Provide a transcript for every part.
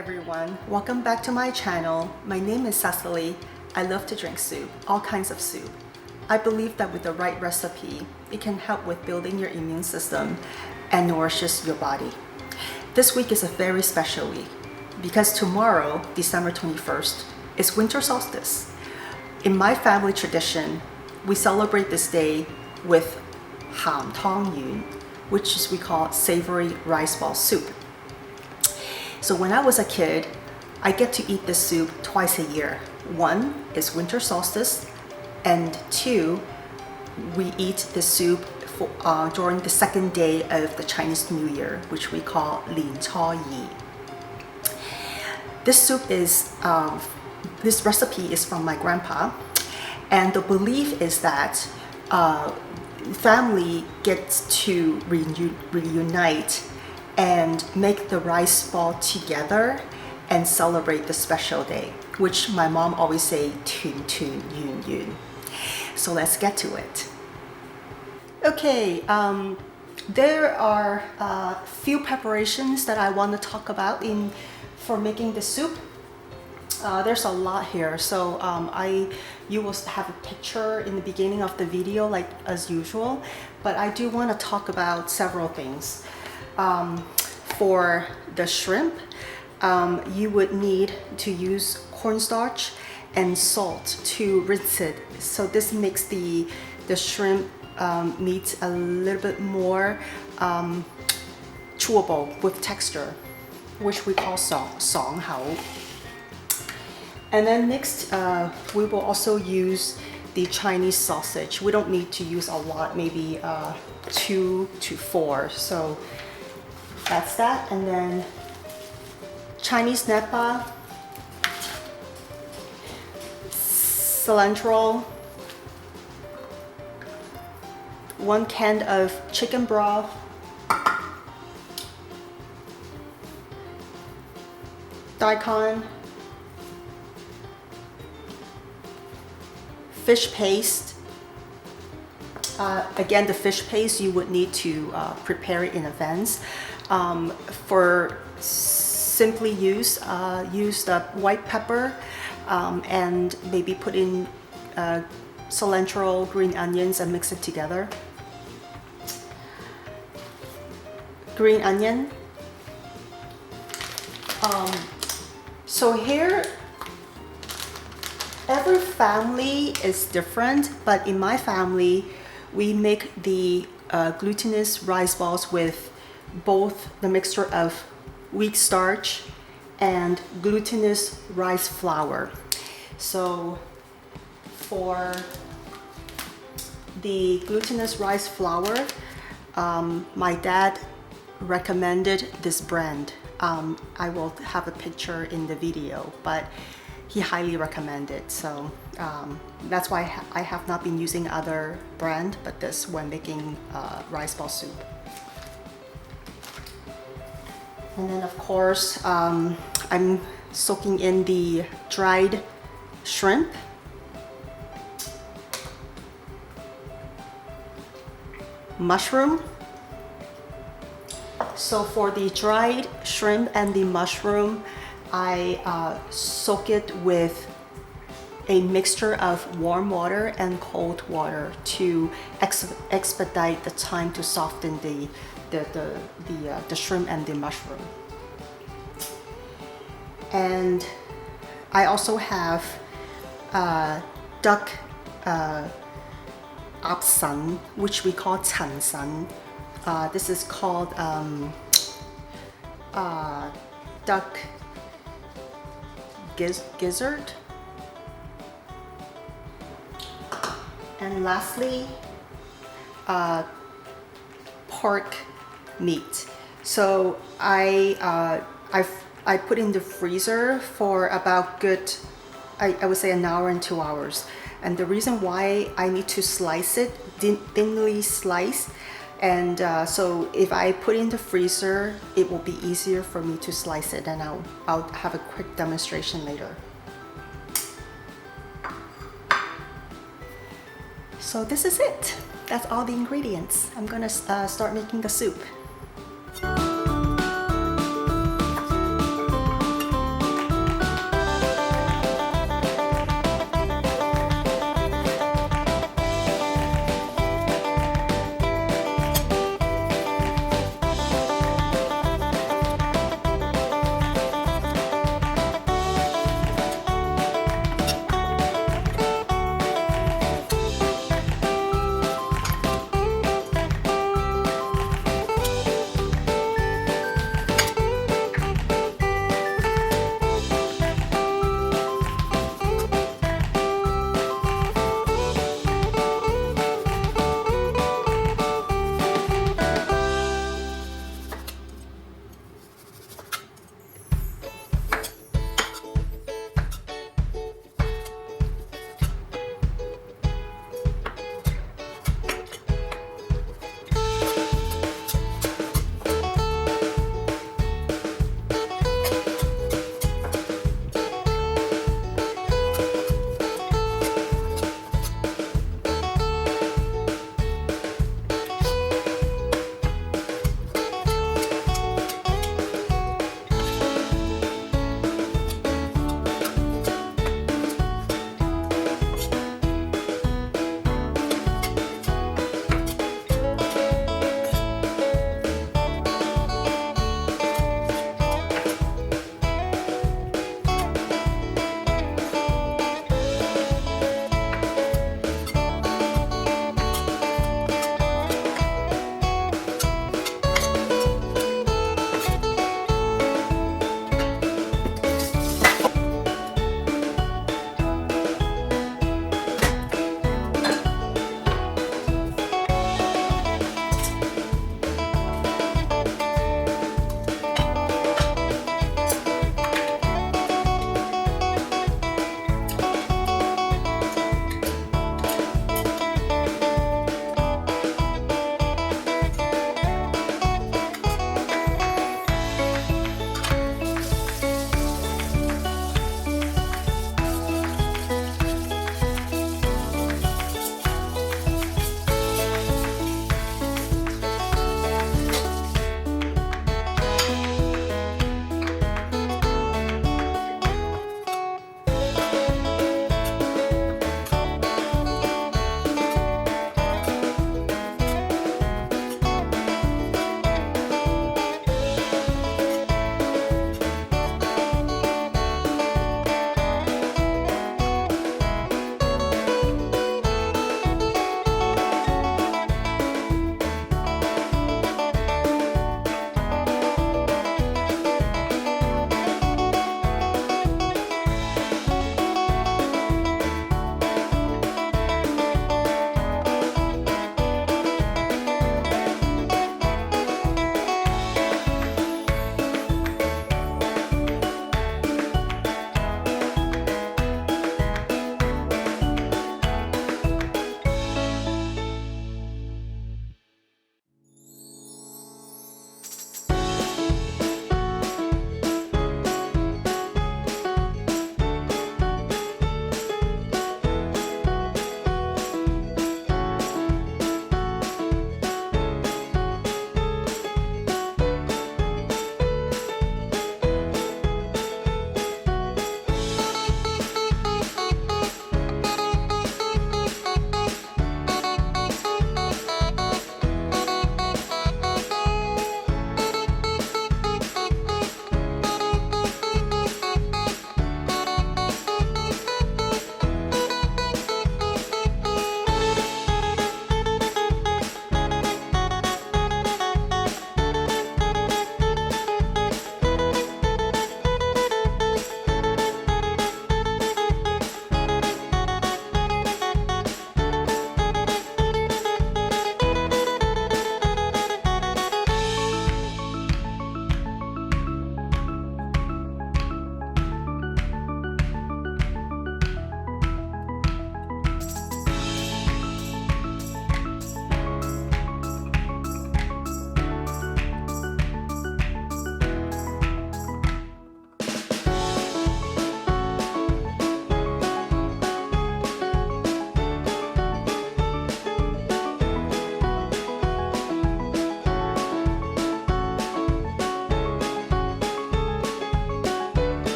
everyone, welcome back to my channel. My name is Cecily. I love to drink soup, all kinds of soup. I believe that with the right recipe, it can help with building your immune system and nourishes your body. This week is a very special week because tomorrow, December 21st, is Winter Solstice. In my family tradition, we celebrate this day with ham tong yun, which is we call Savory Rice Ball Soup. So when I was a kid, I get to eat this soup twice a year. One is Winter Solstice, and two, we eat this soup during the second day of the Chinese New Year, which we call Lin Chao Yi. This soup is, this recipe is from my grandpa, and the belief is that family gets to reunite and make the rice ball together and celebrate the special day, which my mom always say, Tun Tun Yun Yun. So let's get to it. Okay, there are a few preparations that I want to talk about for making the soup. There's a lot here, so you will have a picture in the beginning of the video like as usual, but I do want to talk about several things. For the shrimp, you would need to use cornstarch and salt to rinse it. So this makes the shrimp meat a little bit more chewable with texture, which we call song hao. And then next, we will also use the Chinese sausage. We don't need to use a lot, maybe 2 to 4. So that's that. And then Chinese nappa, cilantro, 1 can of chicken broth, daikon, fish paste. Again, the fish paste you would need to prepare it in advance. For simply use the white pepper and maybe put in cilantro, green onions and mix it together. Green onion. So here, every family is different, but in my family, we make the glutinous rice balls with both the mixture of wheat starch and glutinous rice flour. So for the glutinous rice flour, my dad recommended this brand. I will have a picture in the video, but he highly recommended. So that's why I have not been using other brand, but this when making rice ball soup. And then of course, I'm soaking in the dried shrimp. Mushroom. So for the dried shrimp and the mushroom, I soak it with a mixture of warm water and cold water to expedite the time to soften the shrimp and the mushroom. And I also have duck apsan, which we call chansan. This is called duck gizzard. And lastly, pork meat. So I put in the freezer for about good, I would say 1 hour and 2 hours. And the reason why I need to slice it, thinly slice, and so if I put in the freezer, it will be easier for me to slice it, and I'll have a quick demonstration later. So this is it. That's all the ingredients. I'm gonna start making the soup.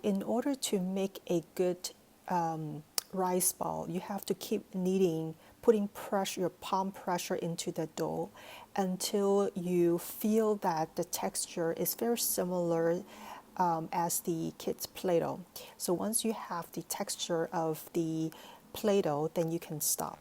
in order to make a good rice ball, you have to keep kneading, putting pressure, your palm pressure into the dough until you feel that the texture is very similar as the kids' Play-Doh. So once you have the texture of the Play-Doh, then you can stop.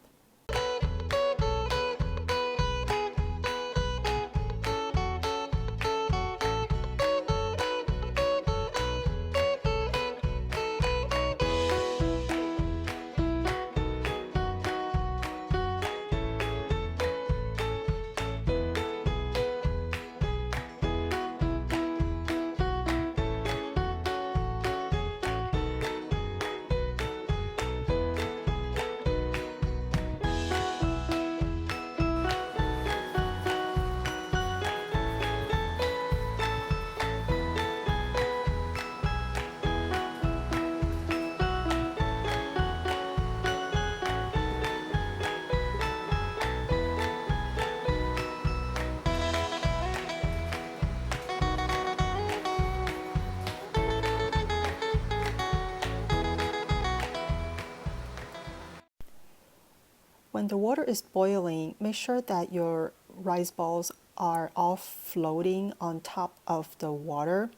When the water is boiling, make sure that your rice balls are all floating on top of the water.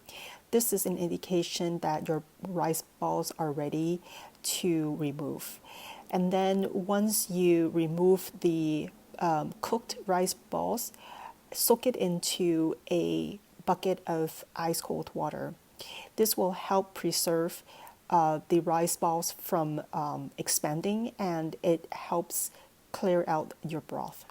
This is an indication that your rice balls are ready to remove. And then once you remove the cooked rice balls, soak it into a bucket of ice cold water. This will help preserve the rice balls from expanding, and it helps clear out your broth.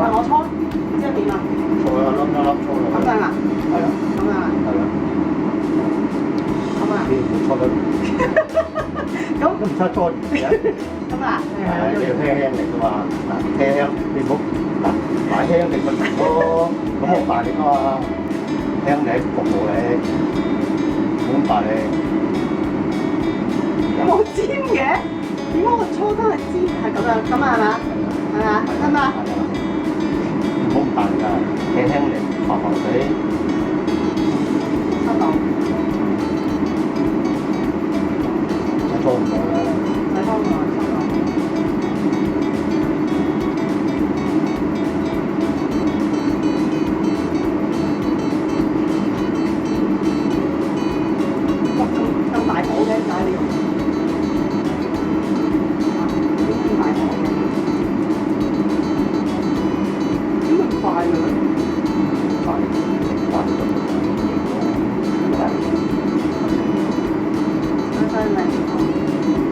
我搓，即係點啊？搓啊，粒粒搓落。咁樣啊？係啊。咁樣啊？係啊。咁啊？你唔搓得。咁都唔使搓嘅。咁啊？係啊，你要輕輕嚟㗎嘛，輕你唔好擺輕你咪唔咯，咁我大力啊嘛，輕你服務你，咁大力。冇尖嘅，點解我搓得係尖？係咁樣，咁啊係嘛？係嘛？係嘛？唔好咁大力啊，輕輕嚟，浮浮地。收到。搓唔到啦。睇方法，收到。哇！咁大火嘅，點解你用？點解咁大火嘅？咪？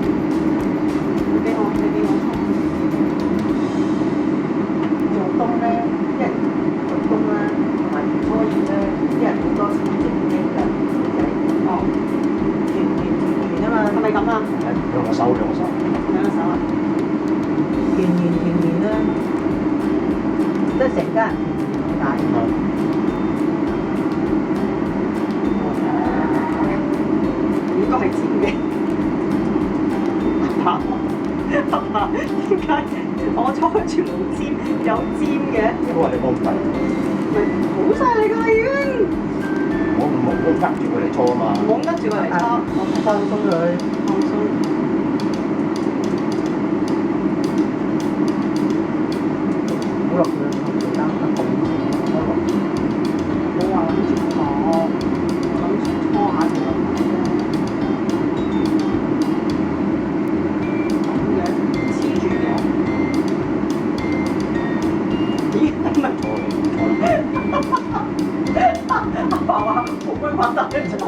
你俾我做冬咧，一做冬啦，同埋年初二咧，啲人好多時整呢嘅女仔。哦，團圓啊嘛，係咪咁啊？兩個手。兩個手啊！團圓啦，即係成家人好大。應該係尖嘅。阿爸，點解我初全部尖，有尖嘅？都話你幫計，咪好晒你㗎啦已經。我呃住佢嚟搓啊嘛。唔好呃住佢嚟搓，我放鬆佢，放鬆。好落去啦，做單得咁，冇話諗住學，諗住搓下就落去啫。咁嘅黐住咗，咦？係咪？阿爸話好鬼發達嘅搓。